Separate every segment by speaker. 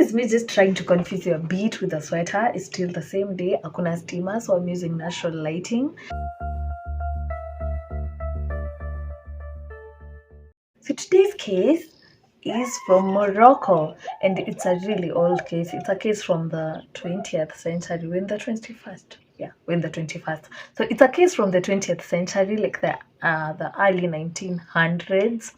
Speaker 1: is me just trying to confuse you a bit with the sweater. It's still the same day. Hakuna steamer, so I'm using natural lighting. So today's case is from Morocco, and it's a really old case. It's a case from the 20th century. We're in the 21st. Yeah, we're in the 21st. So it's a case from the 20th century, like the early 1900s.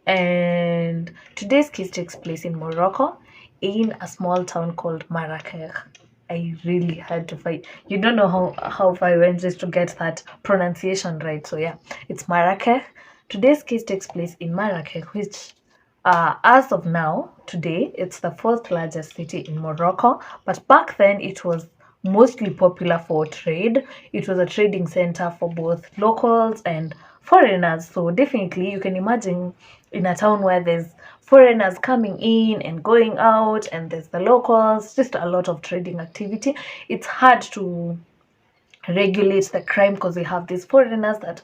Speaker 1: And today's case takes place in Morocco, in a small town called Marrakesh. I really had to fight. You don't know how far I went just to get that pronunciation right. So yeah, it's Marrakesh. Today's case takes place in Marrakech, which as of now, today, it's the fourth largest city in Morocco. But back then, it was mostly popular for trade. It was a trading center for both locals and foreigners. So definitely, you can imagine in a town where there's foreigners coming in and going out, and there's the locals, just a lot of trading activity. It's hard to regulate the crime because we have these foreigners that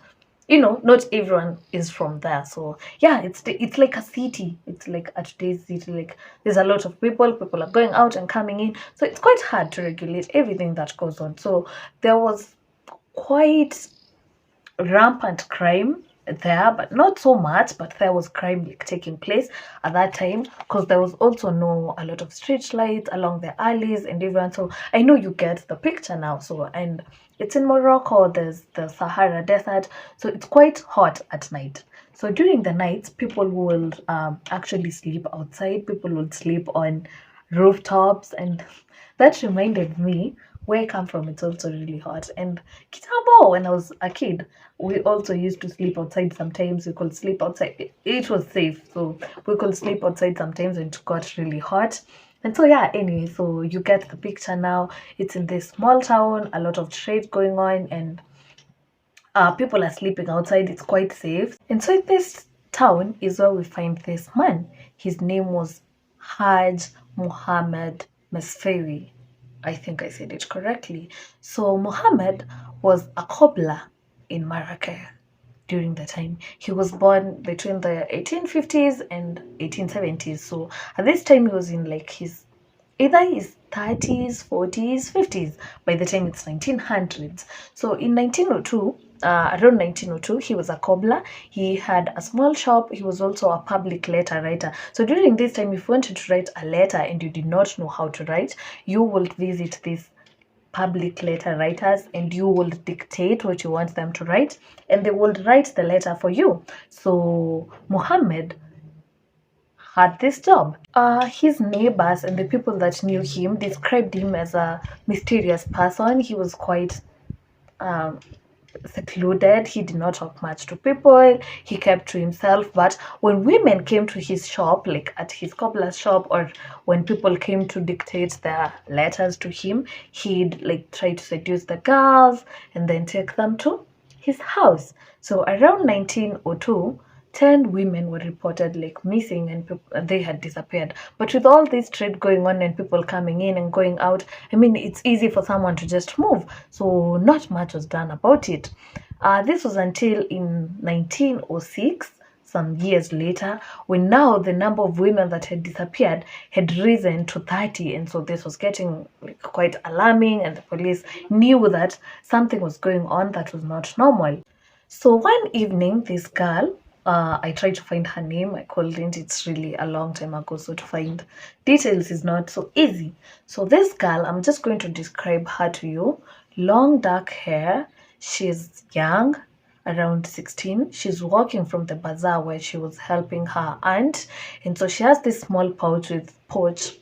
Speaker 1: not everyone is from there. So yeah, it's like a city. It's like a today's city. Like there's a lot of people are going out and coming in, so it's quite hard to regulate everything that goes on. So there was quite rampant crime there, but not so much. But there was crime like taking place at that time because there was also a lot of street lights along the alleys and everyone. So I know you get the picture now. So, and it's in Morocco. There's the Sahara Desert, so it's quite hot at night. So during the nights, people will actually sleep outside. People would sleep on rooftops, and that reminded me where I come from. It's also really hot. And kitambo, when I was a kid, we also used to sleep outside sometimes. We could sleep outside. It was safe, so we could sleep outside sometimes when it got really hot. And so yeah, anyway, so you get the picture now. It's in this small town, a lot of trade going on, and people are sleeping outside. It's quite safe. And so in this town is where we find this man. His name was Hajj Muhammad Mesferi. I think I said it correctly. So Muhammad was a cobbler in Marrakech during the time. He was born between the 1850s and 1870s. So at this time he was in like either his 30s, 40s, 50s by the time it's 1900s. So in 1902, around 1902, he was a cobbler. He had a small shop. He was also a public letter writer. So during this time, if you wanted to write a letter and you did not know how to write, you would visit these public letter writers and you will dictate what you want them to write, and they will write the letter for you. So Muhammad had this job. His neighbors and the people that knew him described him as a mysterious person. He was quite secluded. He did not talk much to people. He kept to himself. But when women came to his shop, like at his cobbler's shop, or when people came to dictate their letters to him, he'd like try to seduce the girls and then take them to his house. So around 1902, 10 women were reported like missing, and they had disappeared. But with all this trade going on and people coming in and going out, I mean, it's easy for someone to just move. So not much was done about it. This was until in 1906, some years later, when now the number of women that had disappeared had risen to 30. And so this was getting like quite alarming, and the police knew that something was going on that was not normal. So one evening, this girl, I tried to find her name. I couldn't. It's really a long time ago, so to find details is not so easy. So this girl, I'm just going to describe her to you. Long dark hair. She's young, around 16. She's walking from the bazaar where she was helping her aunt. And so she has this small pouch with pouch.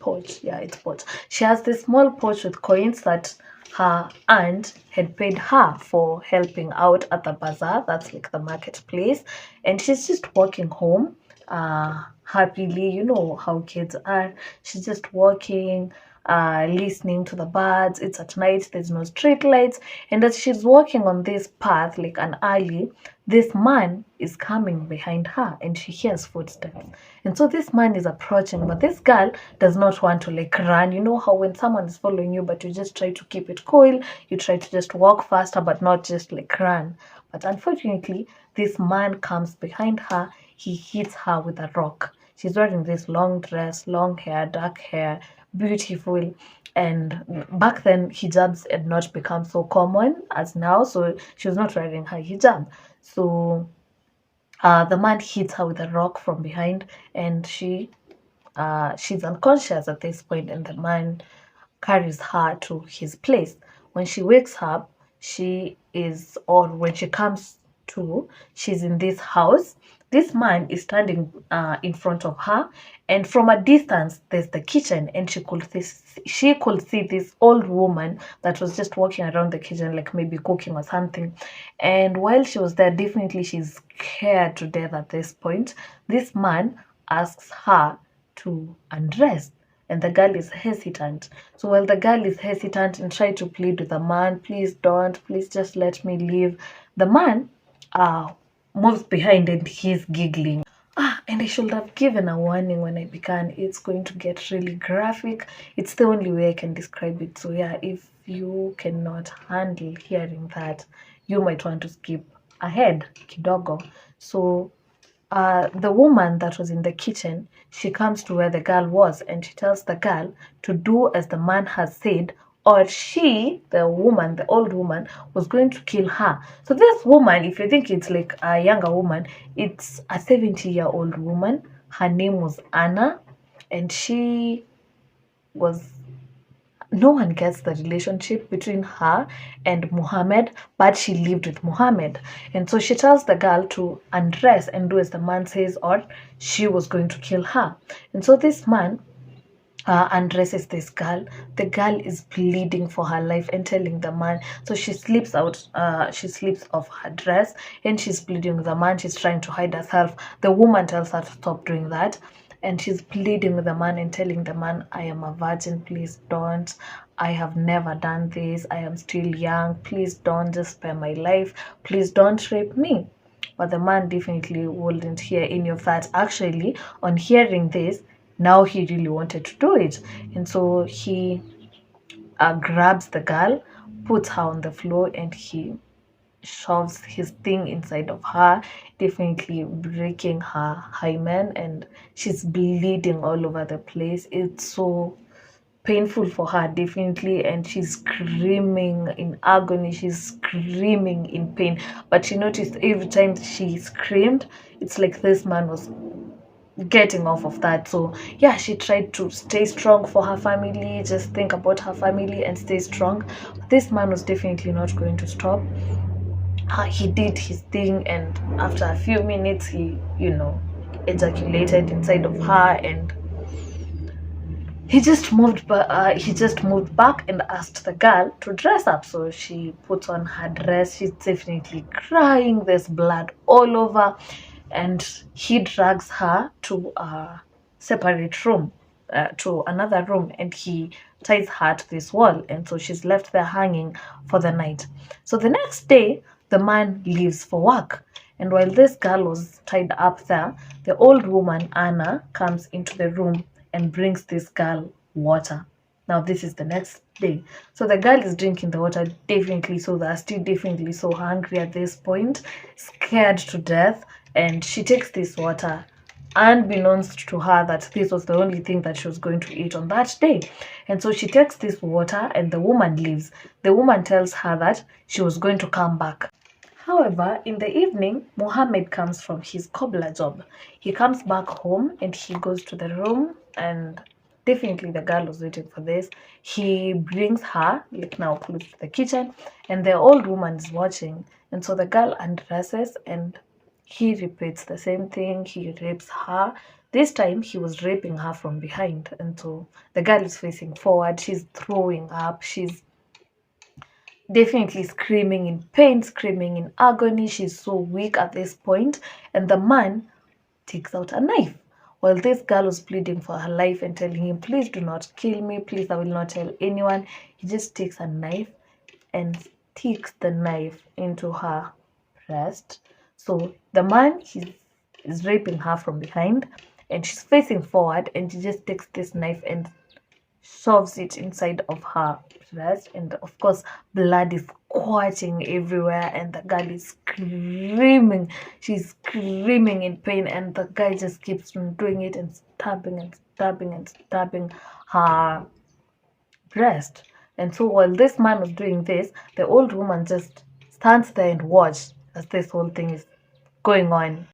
Speaker 1: Yeah, it's pouch. She has this small pouch with coins that her aunt had paid her for helping out at the bazaar. That's like the marketplace. And she's just walking home happily. You know how kids are. She's just walking, listening to the birds. It's at night. There's no street lights. And as she's walking on this path, like an alley, this man is coming behind her and she hears footsteps. And so this man is approaching, but this girl does not want to like run. You know how when someone is following you, but you just try to keep it cool, you try to just walk faster, but not just like run. But unfortunately, this man comes behind her. He hits her with a rock. She's wearing this long dress, long hair, dark hair, beautiful. And back then, hijabs had not become so common as now, so she was not wearing her hijab. So the man hits her with a rock from behind, and she's unconscious at this point, and the man carries her to his place. When she wakes up, when she comes to, she's in this house. This man is standing in front of her, and from a distance, there's the kitchen, and she could see this old woman that was just walking around the kitchen, like maybe cooking or something. And while she was there, definitely she's scared to death at this point. This man asks her to undress, and the girl is hesitant. So while the girl is hesitant and try to plead with the man, please don't, please just let me leave, the man uh, moves behind and he's giggling. And I should have given a warning when I began. It's going to get really graphic. It's the only way I can describe it. So yeah, if you cannot handle hearing that, you might want to skip ahead kidogo. So the woman that was in the kitchen, she comes to where the girl was, and she tells the girl to do as the man has said, or the woman, the old woman, was going to kill her. So this woman, if you think it's like a younger woman, it's a 70-year-old woman. Her name was Anna, and she was, no one gets the relationship between her and Muhammad, but she lived with Muhammad. And so she tells the girl to undress and do as the man says, or she was going to kill her. And so this man undresses this girl. The girl is bleeding for her life and telling the man. So she slips out, she slips off her dress and she's bleeding with the man. She's trying to hide herself. The woman tells her to stop doing that. And she's pleading with the man and telling the man, I am a virgin, please don't. I have never done this. I am still young. Please don't, just spare my life. Please don't rape me. But the man definitely wouldn't hear any of that. Actually, on hearing this, now he really wanted to do it. And so he grabs the girl, puts her on the floor, and he shoves his thing inside of her, definitely breaking her hymen, and she's bleeding all over the place. It's so painful for her, definitely, and she's screaming in agony, she's screaming in pain. But she noticed every time she screamed, it's like this man was getting off of that. So yeah, she tried to stay strong for her family, just think about her family and stay strong. This man was definitely not going to stop. He did his thing, and after a few minutes he ejaculated inside of her, and he just moved back and asked the girl to dress up. So she puts on her dress. She's definitely crying, there's blood all over, and he drags her to a separate room, to another room, and he ties her to this wall, and so she's left there hanging for the night. So the next day the man leaves for work, and while this girl was tied up there, the old woman Anna comes into the room and brings this girl water. Now this is the next day. So the girl is drinking the water, definitely so thirsty, definitely so hungry at this point, scared to death, and she takes this water, unbeknownst to her that this was the only thing that she was going to eat on that day. And so she takes this water, and the woman leaves. The woman tells her that she was going to come back. However, in the evening, Mohammed comes from his cobbler job. He comes back home and he goes to the room, and definitely the girl was waiting for this. He brings her, like now, close to the kitchen, and the old woman is watching. And so the girl undresses and he repeats the same thing. He rapes her. This time he was raping her from behind. And so the girl is facing forward. She's throwing up. She's definitely screaming in pain, screaming in agony. She's so weak at this point. And the man takes out a knife. While this girl was pleading for her life and telling him, please do not kill me, please, I will not tell anyone, he just takes a knife and sticks the knife into her breast. So the man, is raping her from behind, and she's facing forward, and he just takes this knife and shoves it inside of her breast, and of course blood is squirting everywhere, and the girl is screaming. She's screaming in pain, and the guy just keeps on doing it and stabbing and stabbing and stabbing her breast. And so while this man was doing this, the old woman just stands there and watches as this whole thing is going on.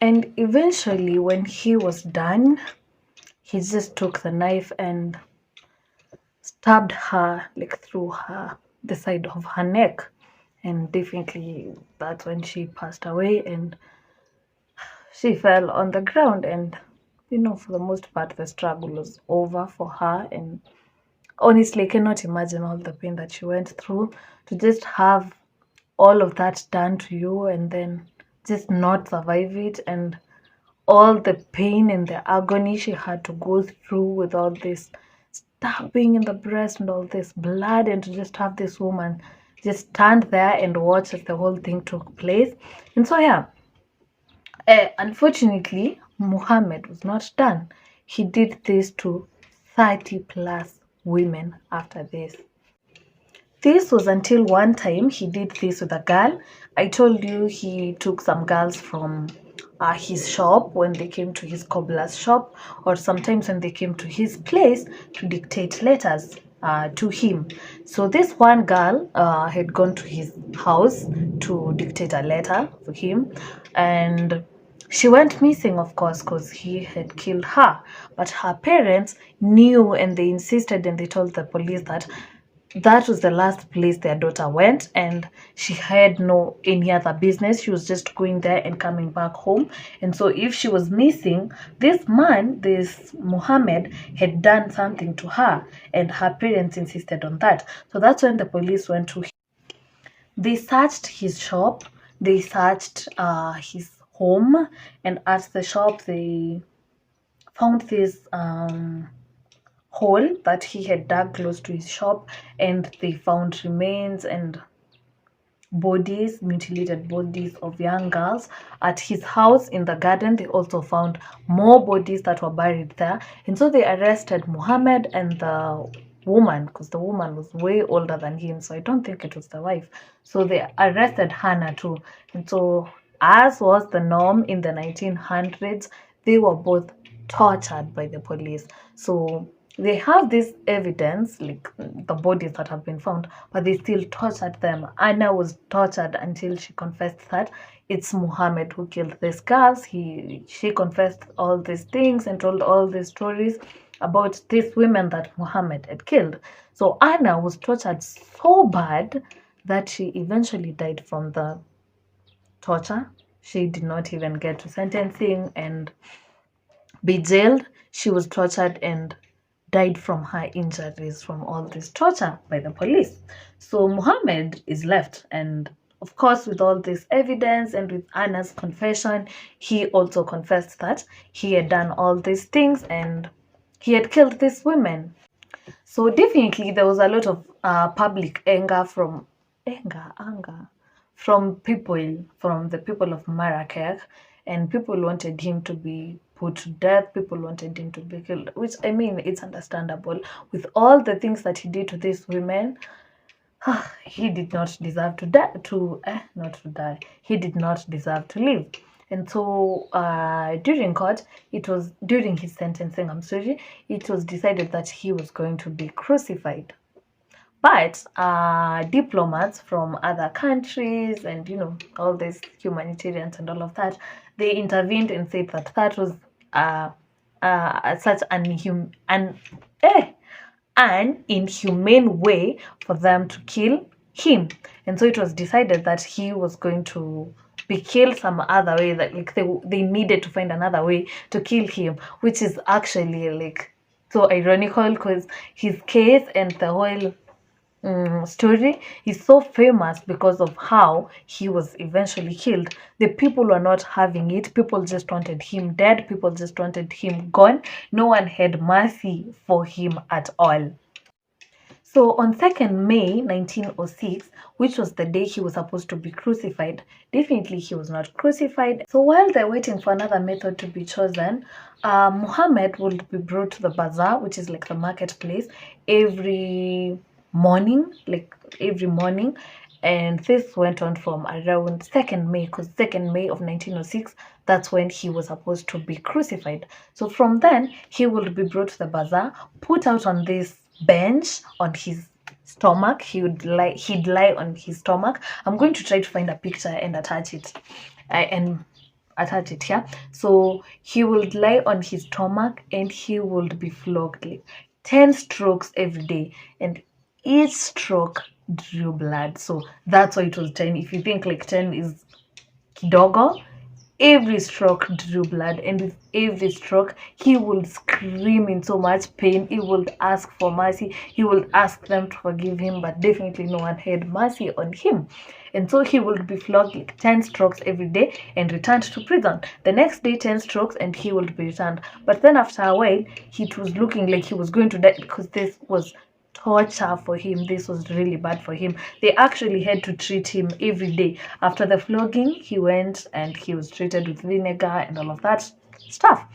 Speaker 1: And eventually when he was done, he just took the knife and stabbed her like through her the side of her neck. And definitely that's when she passed away, and she fell on the ground. And for the most part the struggle was over for her. And honestly, I cannot imagine all the pain that she went through to just have all of that done to you and then just not survive it, and all the pain and the agony she had to go through with all this stabbing in the breast and all this blood, and to just have this woman just stand there and watch as the whole thing took place. And so yeah, unfortunately Muhammad was not done. He did this to 30 plus women after this. This was until one time he did this with a girl. I told you he took some girls from his shop when they came to his cobbler's shop, or sometimes when they came to his place to dictate letters to him. So this one girl had gone to his house to dictate a letter to him, and she went missing, of course, because he had killed her. But her parents knew, and they insisted, and they told the police that that was the last place their daughter went, and she had no any other business. She was just going there and coming back home. And so if she was missing, this man, this Muhammad, had done something to her, and her parents insisted on that. So that's when the police went to him. They searched his shop, they searched his home, and at the shop they found this hole that he had dug close to his shop, and they found remains and bodies, mutilated bodies of young girls. At his house in the garden, they also found more bodies that were buried there. And so they arrested Muhammad and the woman, because the woman was way older than him, so I don't think it was the wife. So they arrested Hannah too. And so, as was the norm in the 1900s, they were both tortured by the police. So they have this evidence, like the bodies that have been found, but they still tortured them. Anna was tortured until she confessed that it's Muhammad who killed these girls. She confessed all these things and told all these stories about these women that Muhammad had killed. So Anna was tortured so bad that she eventually died from the torture. She did not even get to sentencing and be jailed. She was tortured and died from her injuries from all this torture by the police. So Muhammad is left, and of course, with all this evidence and with Anna's confession, he also confessed that he had done all these things and he had killed these women. So definitely there was a lot of public anger from the people of Marrakech, and people wanted him to be put to death. People wanted him to be killed, which I mean, it's understandable. With all the things that he did to these women, he did not deserve to die. Not to die. He did not deserve to live. And so, during court, during his sentencing. I'm sorry, it was decided that he was going to be crucified. But diplomats from other countries and all these humanitarians and all of that, they intervened and said that that was such an inhumane way for them to kill him. And so it was decided that he was going to be killed some other way, that like they needed to find another way to kill him, which is actually like so ironical, because his case and the whole story is so famous because of how he was eventually killed. The people were not having it. People just wanted him dead. People just wanted him gone. No one had mercy for him at all. So on 2nd May 1906, which was the day he was supposed to be crucified, definitely he was not crucified. So while they're waiting for another method to be chosen, Muhammad would be brought to the bazaar, which is like the marketplace, every morning, and this went on from around 2nd May, because 2nd May of 1906, that's when he was supposed to be crucified. So from then, he would be brought to the bazaar, put out on this bench on his stomach. He'd lie on his stomach. I'm going to try to find a picture and attach it. Here. So he would lie on his stomach and he would be flogged like 10 strokes every day, and each stroke drew blood. So that's why it was 10. If you think like 10 is kidogo, every stroke drew blood, and with every stroke he would scream in so much pain. He would ask for mercy. He would ask them to forgive him, but definitely no one had mercy on him. And so he would be flogged like 10 strokes every day and returned to prison. The next day 10 strokes and he would be returned. But then after a while, it was looking like he was going to die, because this was torture for him. This was really bad for him. They actually had to treat him every day. After the flogging, he went and he was treated with vinegar and all of that stuff.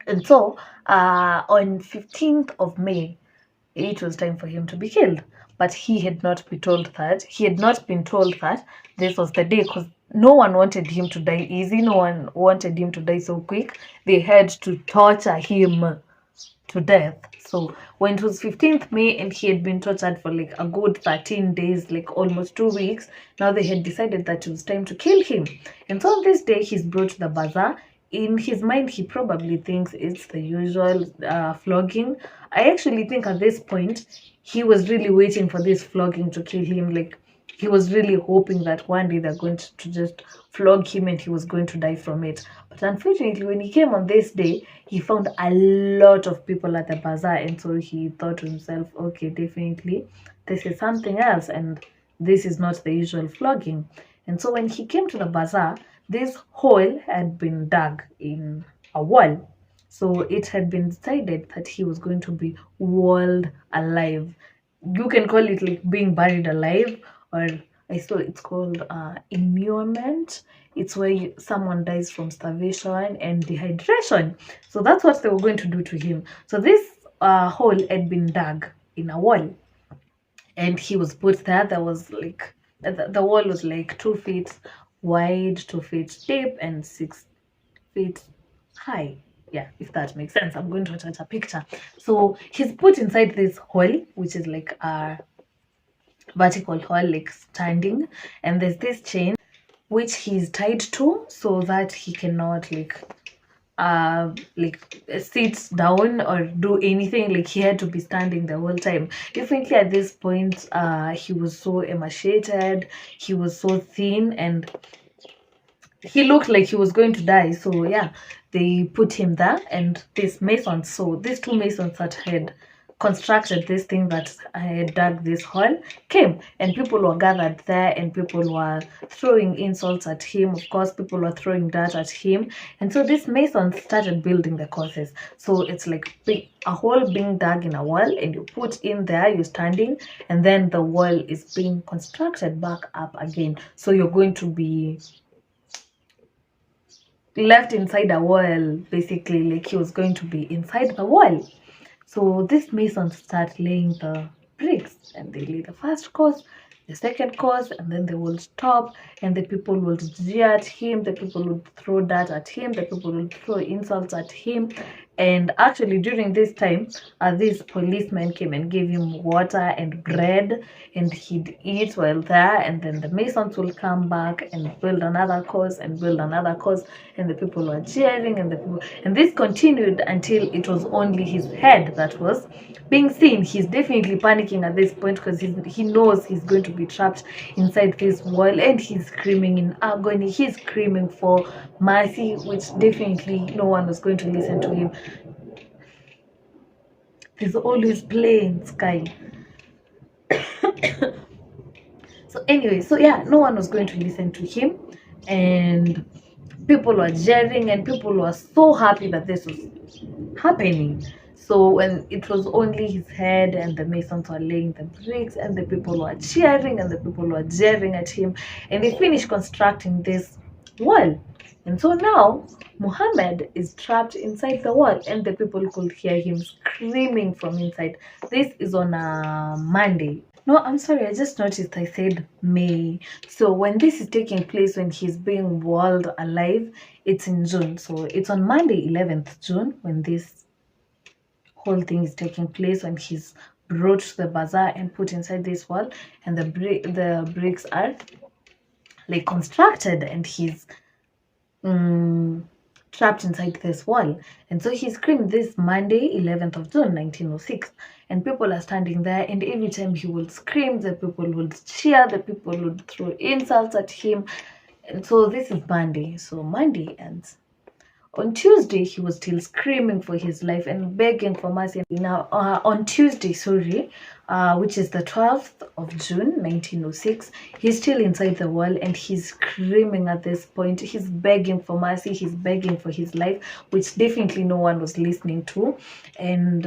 Speaker 1: And so on 15th of May, it was time for him to be killed. But he had not been told that. This was the day, because no one wanted him to die easy. No one wanted him to die so quick. They had to torture him to death. So when it was 15th May and he had been tortured for like a good 13 days, like almost 2 weeks, now they had decided that it was time to kill him. And so on this day, he's brought to the bazaar. In his mind, he probably thinks it's the usual flogging. I actually think at this point, he was really waiting for this flogging to kill him. Like, he was really hoping that one day they're going to just flog him and he was going to die from it. But unfortunately, when he came on this day, he found a lot of people at the bazaar, and so he thought to himself, okay, definitely this is something else, and this is not the usual flogging. And so when he came to the bazaar, this hole had been dug in a wall. So it had been decided that he was going to be walled alive. You can call it like being buried alive, or I saw it's called immurement. It's where someone dies from starvation and dehydration. So that's what they were going to do to him. So this hole had been dug in a wall, and he was put there. There was like the wall was like 2 feet wide, 2 feet deep, and 6 feet high. Yeah, if that makes sense. I'm going to attach a picture. So he's put inside this hole, which is like a vertical hole, like standing, and there's this chain which he's tied to so that he cannot sit down or do anything. Like, he had to be standing the whole time. Definitely at this point, he was so emaciated, he was so thin, and he looked like he was going to die. So yeah, they put him there, and these two masons that had constructed this thing that I had dug this hole came, and people were gathered there, and people were throwing insults at him. Of course, people were throwing dirt at him, and so these masons started building the crosses. So it's like a hole being dug in a wall, and you put in there, you're standing, and then the wall is being constructed back up again. So you're going to be left inside a wall, basically, like he was going to be inside the wall. So these masons start laying the bricks, and they lay the first course, the second course, and then they will stop, and the people will jeer at him, the people will throw dirt at him, the people will throw insults at him. And actually during this time, these policemen came and gave him water and bread, and he'd eat while there. And then the masons will come back and build another course and build another course, and the people were cheering, and this continued until it was only his head that was being seen. He's definitely panicking at this point, because he knows he's going to be trapped inside this wall, and he's screaming in agony. He's screaming for mercy, which definitely no one was going to listen to him. There's always plain sky. So anyway, so yeah, no one was going to listen to him, and people were jeering, and people were so happy that this was happening. So when it was only his head and the masons were laying the bricks and the people were cheering and the people were jeering at him, and they finished constructing this wall. And so now Muhammad is trapped inside the wall and the people could hear him screaming from inside. This is on a Monday. No, I'm sorry, I just noticed I said May. So when this is taking place, when he's being walled alive, it's in June. So it's on Monday, 11th June, when this whole thing is taking place, when he's brought to the bazaar and put inside this wall, and the bricks are like constructed, and he's trapped inside this wall. And so he screamed this Monday, 11th of June, 1906. And people are standing there, and every time he would scream, the people would cheer, the people would throw insults at him. And so this is Monday. So Monday ends. On Tuesday, he was still screaming for his life and begging for mercy. Now, on Tuesday, which is the 12th of June, 1906, he's still inside the wall and he's screaming at this point. He's begging for mercy. He's begging for his life, which definitely no one was listening to. And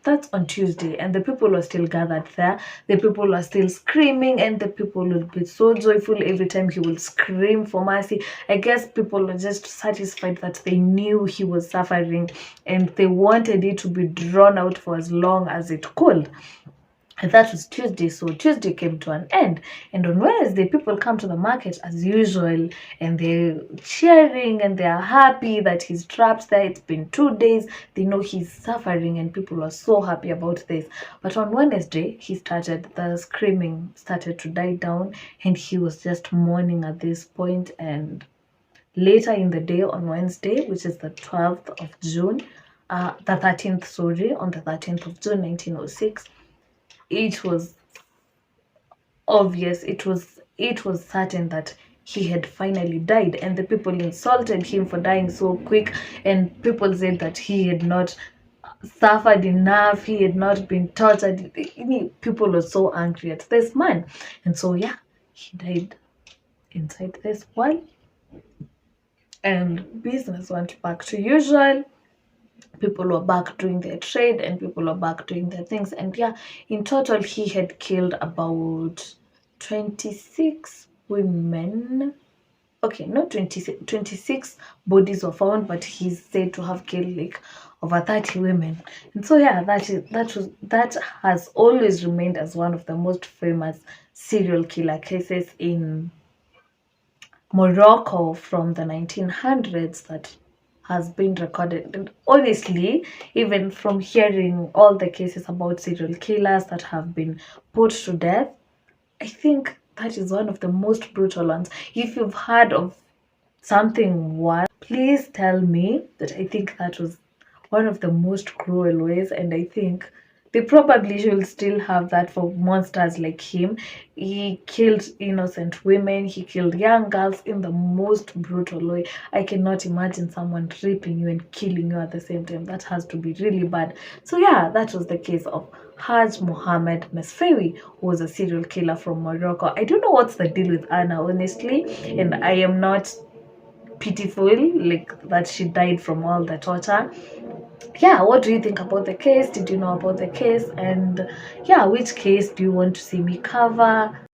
Speaker 1: that's on Tuesday, and the people were still gathered there. The people were still screaming, and the people would be so joyful every time he would scream for mercy. I guess people were just satisfied that they knew he was suffering, and they wanted it to be drawn out for as long as it could. And that was Tuesday. So Tuesday came to an end. And on Wednesday, people come to the market as usual, and they're cheering and they're happy that he's trapped there. It's been 2 days. They know he's suffering, and people are so happy about this. But on Wednesday, the screaming started to die down, and he was just mourning at this point. And later in the day, on Wednesday, which is the 12th of June, on the 13th of June, 1906, it was obvious, it was certain that he had finally died, and the people insulted him for dying so quick, and people said that he had not suffered enough, he had not been tortured. People were so angry at this man, and so yeah, he died inside this wall, and business went back to usual. People were back doing their trade, and people were back doing their things. And yeah, in total, he had killed about 26 women. Okay, not 26, 26 bodies were found, but he's said to have killed like over 30 women. And so yeah, that has always remained as one of the most famous serial killer cases in Morocco from the 1900s that has been recorded. And honestly, even from hearing all the cases about serial killers that have been put to death, I think that is one of the most brutal ones. If you've heard of something worse, please tell me. That I think that was one of the most cruel ways, and I think they probably should still have that for monsters like him. He killed innocent women, he killed young girls in the most brutal way. I cannot imagine someone raping you and killing you at the same time. That has to be really bad. So yeah, that was the case of Haj Mohammed Mesfewi, who was a serial killer from Morocco. I don't know what's the deal with Anna, honestly, and I am not pitiful like that she died from all the torture. Yeah, what do you think about the case? Did you know about the case? And yeah, which case do you want to see me cover?